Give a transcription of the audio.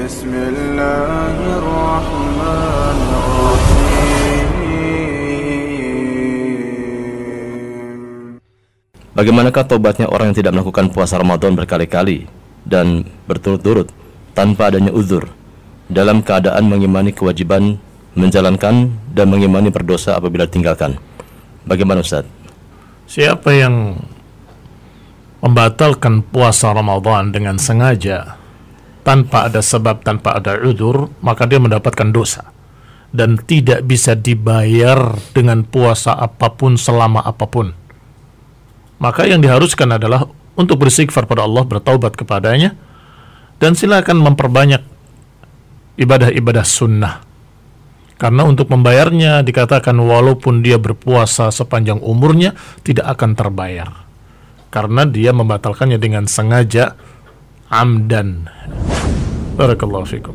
بسم الله الرحمن الرحيم. Bagaimanakah tobatnya orang yang tidak melakukan puasa Ramadan berkali-kali dan berturut-turut tanpa adanya uzur, dalam keadaan mengimani kewajiban menjalankan dan mengimani berdosa apabila tinggalkan? Bagaimana Ustaz? Siapa yang membatalkan puasa Ramadan dengan sengaja tanpa ada sebab, tanpa ada uzur, maka dia mendapatkan dosa dan tidak bisa dibayar dengan puasa apapun selama apapun. Maka yang diharuskan adalah untuk beristighfar pada Allah, bertaubat kepadanya, dan silakan memperbanyak ibadah-ibadah sunnah. Karena untuk membayarnya dikatakan walaupun dia berpuasa sepanjang umurnya tidak akan terbayar, karena dia membatalkannya dengan sengaja, amdan. Barakallahu fikum.